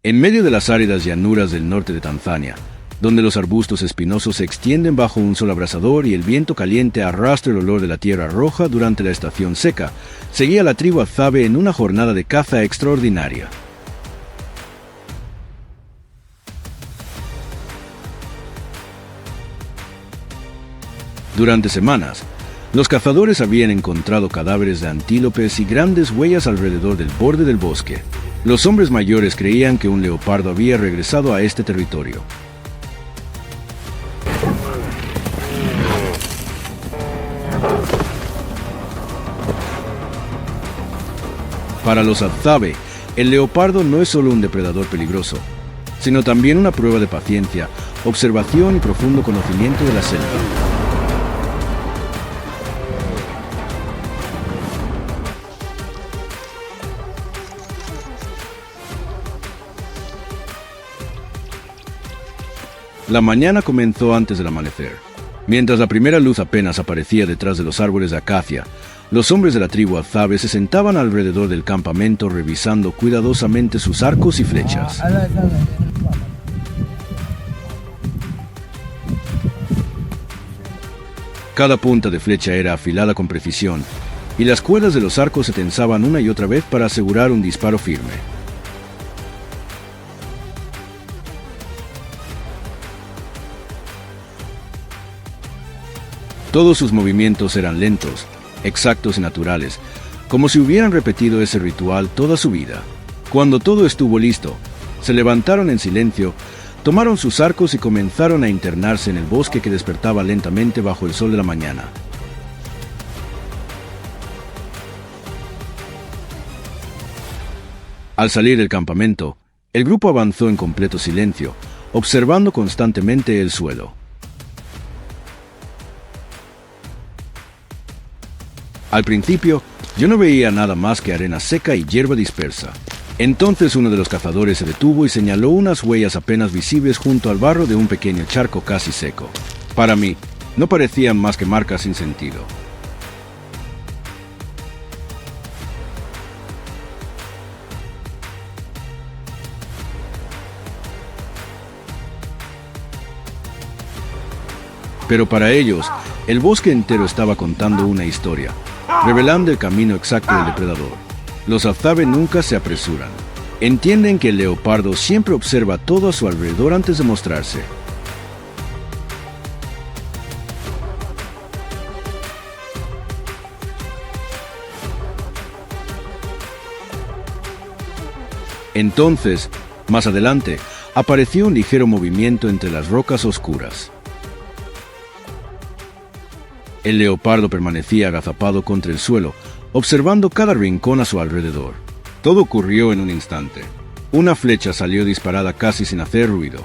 En medio de las áridas llanuras del norte de Tanzania, donde los arbustos espinosos se extienden bajo un sol abrasador y el viento caliente arrastra el olor de la tierra roja durante la estación seca, seguía la tribu Hadzabe en una jornada de caza extraordinaria. Durante semanas, los cazadores habían encontrado cadáveres de antílopes y grandes huellas alrededor del borde del bosque. Los hombres mayores creían que un leopardo había regresado a este territorio. Para los Hadzabe, el leopardo no es solo un depredador peligroso, sino también una prueba de paciencia, observación y profundo conocimiento de la selva. La mañana comenzó antes del amanecer. Mientras la primera luz apenas aparecía detrás de los árboles de acacia, los hombres de la tribu Hadzabe se sentaban alrededor del campamento revisando cuidadosamente sus arcos y flechas. Cada punta de flecha era afilada con precisión, y las cuerdas de los arcos se tensaban una y otra vez para asegurar un disparo firme. Todos sus movimientos eran lentos, exactos y naturales, como si hubieran repetido ese ritual toda su vida. Cuando todo estuvo listo, se levantaron en silencio, tomaron sus arcos y comenzaron a internarse en el bosque que despertaba lentamente bajo el sol de la mañana. Al salir del campamento, el grupo avanzó en completo silencio, observando constantemente el suelo. Al principio, yo no veía nada más que arena seca y hierba dispersa. Entonces uno de los cazadores se detuvo y señaló unas huellas apenas visibles junto al barro de un pequeño charco casi seco. Para mí, no parecían más que marcas sin sentido. Pero para ellos, el bosque entero estaba contando una historia, revelando el camino exacto del depredador. Los Hadzabe nunca se apresuran. Entienden que el leopardo siempre observa todo a su alrededor antes de mostrarse. Entonces, más adelante, apareció un ligero movimiento entre las rocas oscuras. El leopardo permanecía agazapado contra el suelo, observando cada rincón a su alrededor. Todo ocurrió en un instante. Una flecha salió disparada casi sin hacer ruido.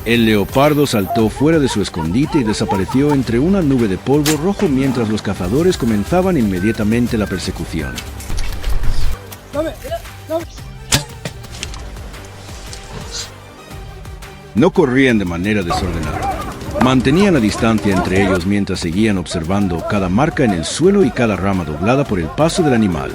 El leopardo saltó fuera de su escondite y desapareció entre una nube de polvo rojo mientras los cazadores comenzaban inmediatamente la persecución. No corrían de manera desordenada. Mantenían la distancia entre ellos mientras seguían observando cada marca en el suelo y cada rama doblada por el paso del animal.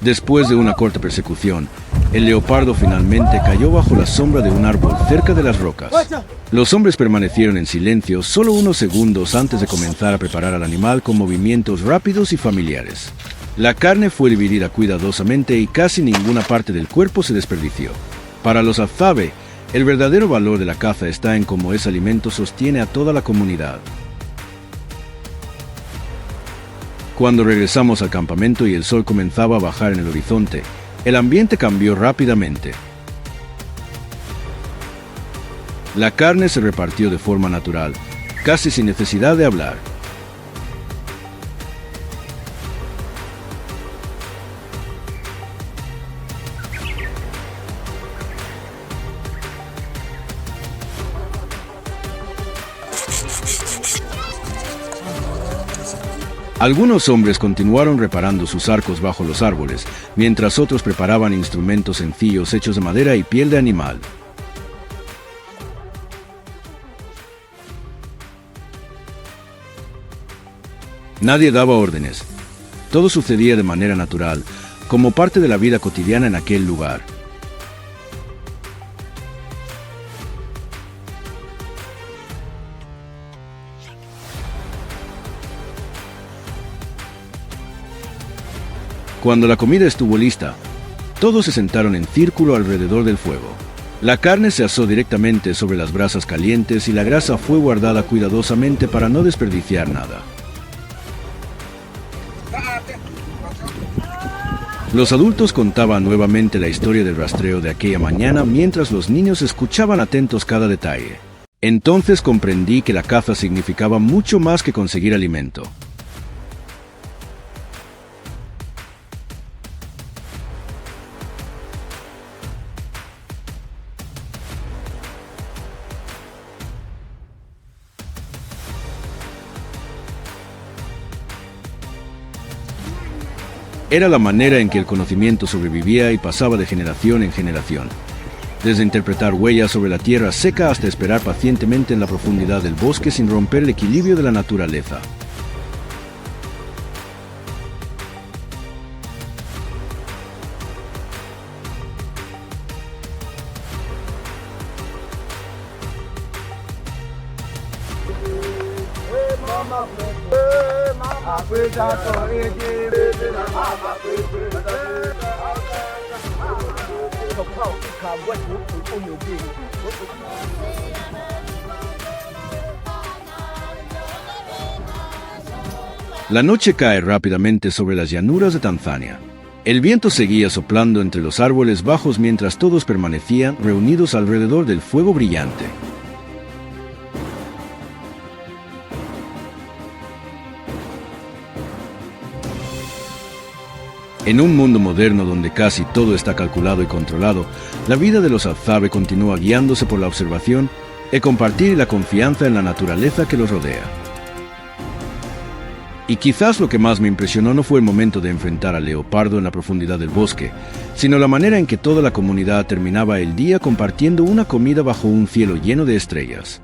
Después de una corta persecución, el leopardo finalmente cayó bajo la sombra de un árbol cerca de las rocas. Los hombres permanecieron en silencio solo unos segundos antes de comenzar a preparar al animal con movimientos rápidos y familiares. La carne fue dividida cuidadosamente y casi ninguna parte del cuerpo se desperdició. Para los Hadzabe, el verdadero valor de la caza está en cómo ese alimento sostiene a toda la comunidad. Cuando regresamos al campamento y el sol comenzaba a bajar en el horizonte, el ambiente cambió rápidamente. La carne se repartió de forma natural, casi sin necesidad de hablar. Algunos hombres continuaron reparando sus arcos bajo los árboles, mientras otros preparaban instrumentos sencillos hechos de madera y piel de animal. Nadie daba órdenes. Todo sucedía de manera natural, como parte de la vida cotidiana en aquel lugar. Cuando la comida estuvo lista, todos se sentaron en círculo alrededor del fuego. La carne se asó directamente sobre las brasas calientes y la grasa fue guardada cuidadosamente para no desperdiciar nada. Los adultos contaban nuevamente la historia del rastreo de aquella mañana mientras los niños escuchaban atentos cada detalle. Entonces comprendí que la caza significaba mucho más que conseguir alimento. Era la manera en que el conocimiento sobrevivía y pasaba de generación en generación. Desde interpretar huellas sobre la tierra seca hasta esperar pacientemente en la profundidad del bosque sin romper el equilibrio de la naturaleza. La noche cae rápidamente sobre las llanuras de Tanzania. El viento seguía soplando entre los árboles bajos mientras todos permanecían reunidos alrededor del fuego brillante. En un mundo moderno donde casi todo está calculado y controlado, la vida de los Hadzabe continúa guiándose por la observación, el compartir y la confianza en la naturaleza que los rodea. Y quizás lo que más me impresionó no fue el momento de enfrentar al leopardo en la profundidad del bosque, sino la manera en que toda la comunidad terminaba el día compartiendo una comida bajo un cielo lleno de estrellas.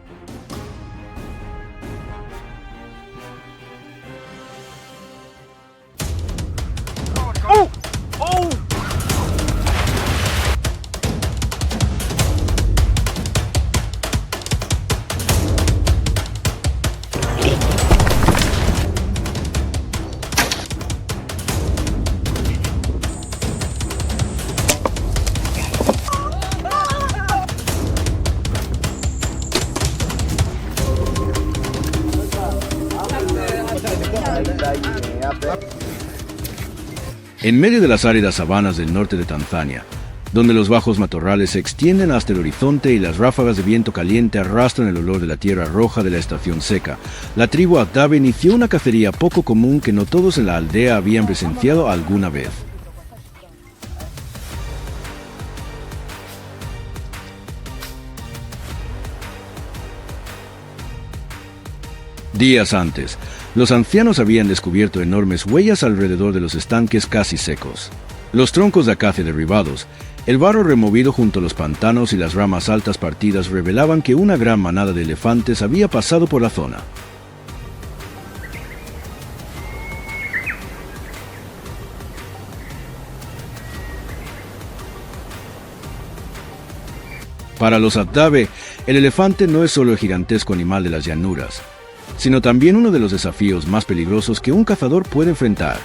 En medio de las áridas sabanas del norte de Tanzania, donde los bajos matorrales se extienden hasta el horizonte y las ráfagas de viento caliente arrastran el olor de la tierra roja de la estación seca, la tribu Hadzabe inició una cacería poco común que no todos en la aldea habían presenciado alguna vez. Días antes, los ancianos habían descubierto enormes huellas alrededor de los estanques casi secos. Los troncos de acacia derribados, el barro removido junto a los pantanos y las ramas altas partidas revelaban que una gran manada de elefantes había pasado por la zona. Para los Hadzabe, el elefante no es solo el gigantesco animal de las llanuras, sino también uno de los desafíos más peligrosos que un cazador puede enfrentar.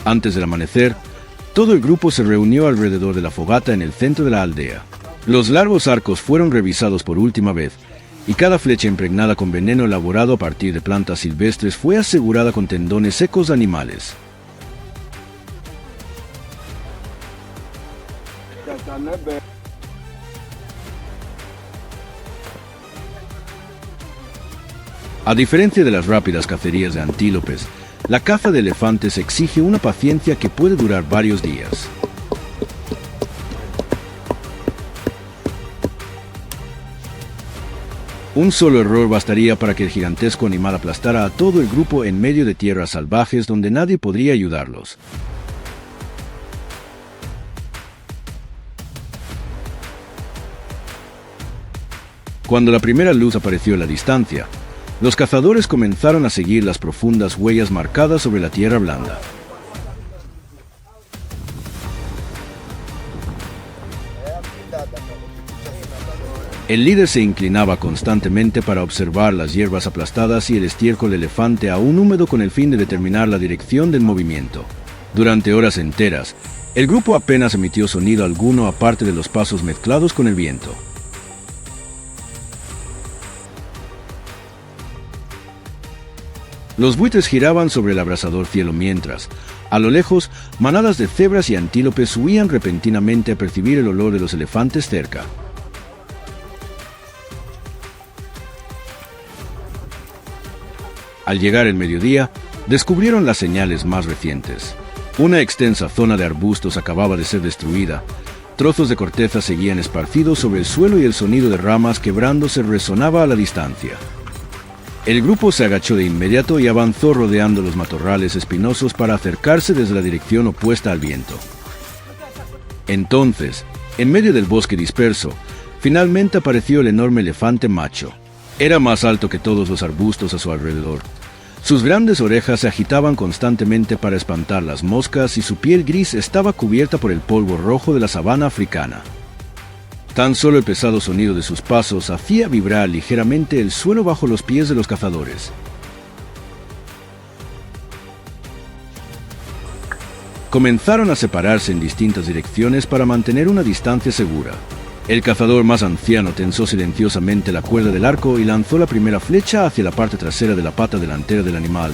Antes del amanecer, todo el grupo se reunió alrededor de la fogata en el centro de la aldea. Los largos arcos fueron revisados por última vez, y cada flecha impregnada con veneno elaborado a partir de plantas silvestres fue asegurada con tendones secos de animales. A diferencia de las rápidas cacerías de antílopes, la caza de elefantes exige una paciencia que puede durar varios días. Un solo error bastaría para que el gigantesco animal aplastara a todo el grupo en medio de tierras salvajes donde nadie podría ayudarlos. Cuando la primera luz apareció en la distancia, los cazadores comenzaron a seguir las profundas huellas marcadas sobre la tierra blanda. El líder se inclinaba constantemente para observar las hierbas aplastadas y el estiércol del elefante aún húmedo con el fin de determinar la dirección del movimiento. Durante horas enteras, el grupo apenas emitió sonido alguno aparte de los pasos mezclados con el viento. Los buitres giraban sobre el abrasador cielo mientras, a lo lejos, manadas de cebras y antílopes huían repentinamente a percibir el olor de los elefantes cerca. Al llegar el mediodía, descubrieron las señales más recientes. Una extensa zona de arbustos acababa de ser destruida. Trozos de corteza seguían esparcidos sobre el suelo y el sonido de ramas quebrándose resonaba a la distancia. El grupo se agachó de inmediato y avanzó rodeando los matorrales espinosos para acercarse desde la dirección opuesta al viento. Entonces, en medio del bosque disperso, finalmente apareció el enorme elefante macho. Era más alto que todos los arbustos a su alrededor. Sus grandes orejas se agitaban constantemente para espantar las moscas y su piel gris estaba cubierta por el polvo rojo de la sabana africana. Tan solo el pesado sonido de sus pasos hacía vibrar ligeramente el suelo bajo los pies de los cazadores. Comenzaron a separarse en distintas direcciones para mantener una distancia segura. El cazador más anciano tensó silenciosamente la cuerda del arco y lanzó la primera flecha hacia la parte trasera de la pata delantera del animal.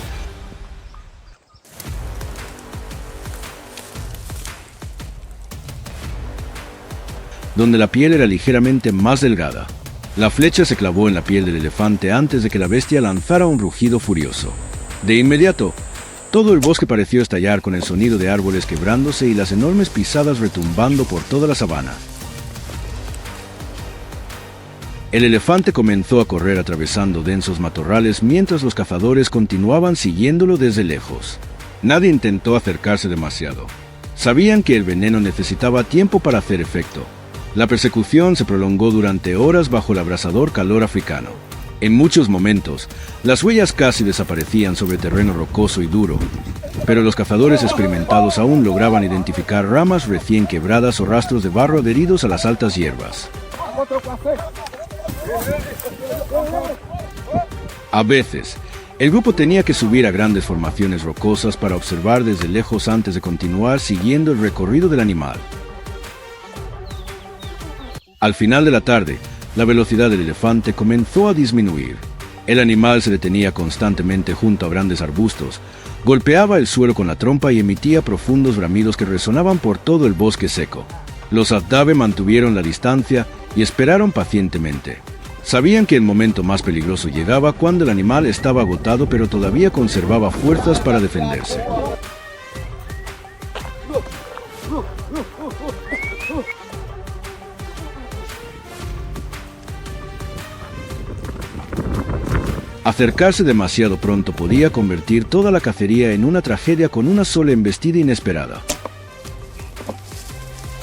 Donde la piel era ligeramente más delgada. La flecha se clavó en la piel del elefante antes de que la bestia lanzara un rugido furioso. De inmediato, todo el bosque pareció estallar con el sonido de árboles quebrándose y las enormes pisadas retumbando por toda la sabana. El elefante comenzó a correr atravesando densos matorrales mientras los cazadores continuaban siguiéndolo desde lejos. Nadie intentó acercarse demasiado. Sabían que el veneno necesitaba tiempo para hacer efecto. La persecución se prolongó durante horas bajo el abrasador calor africano. En muchos momentos, las huellas casi desaparecían sobre terreno rocoso y duro, pero los cazadores experimentados aún lograban identificar ramas recién quebradas o rastros de barro adheridos a las altas hierbas. A veces, el grupo tenía que subir a grandes formaciones rocosas para observar desde lejos antes de continuar siguiendo el recorrido del animal. Al final de la tarde, la velocidad del elefante comenzó a disminuir. El animal se detenía constantemente junto a grandes arbustos, golpeaba el suelo con la trompa y emitía profundos bramidos que resonaban por todo el bosque seco. Los Abdabe mantuvieron la distancia y esperaron pacientemente. Sabían que el momento más peligroso llegaba cuando el animal estaba agotado pero todavía conservaba fuerzas para defenderse. Acercarse demasiado pronto podía convertir toda la cacería en una tragedia con una sola embestida inesperada.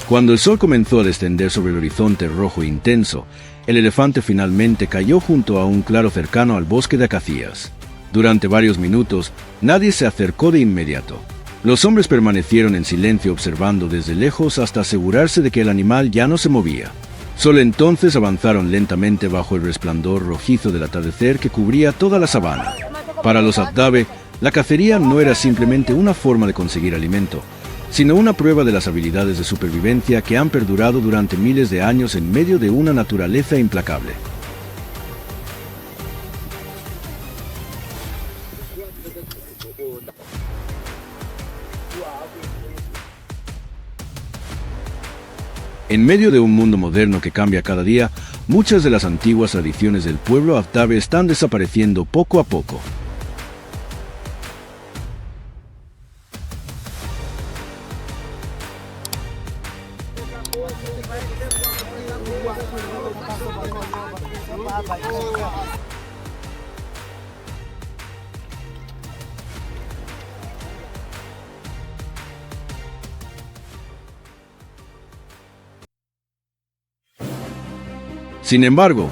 Cuando el sol comenzó a descender sobre el horizonte rojo e intenso, el elefante finalmente cayó junto a un claro cercano al bosque de acacias. Durante varios minutos, nadie se acercó de inmediato. Los hombres permanecieron en silencio observando desde lejos hasta asegurarse de que el animal ya no se movía. Solo entonces avanzaron lentamente bajo el resplandor rojizo del atardecer que cubría toda la sabana. Para los Abdabe, la cacería no era simplemente una forma de conseguir alimento, sino una prueba de las habilidades de supervivencia que han perdurado durante miles de años en medio de una naturaleza implacable. En medio de un mundo moderno que cambia cada día, muchas de las antiguas tradiciones del pueblo Aftabe están desapareciendo poco a poco. Sin embargo,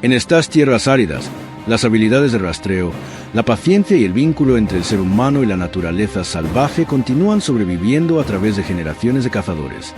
en estas tierras áridas, las habilidades de rastreo, la paciencia y el vínculo entre el ser humano y la naturaleza salvaje continúan sobreviviendo a través de generaciones de cazadores.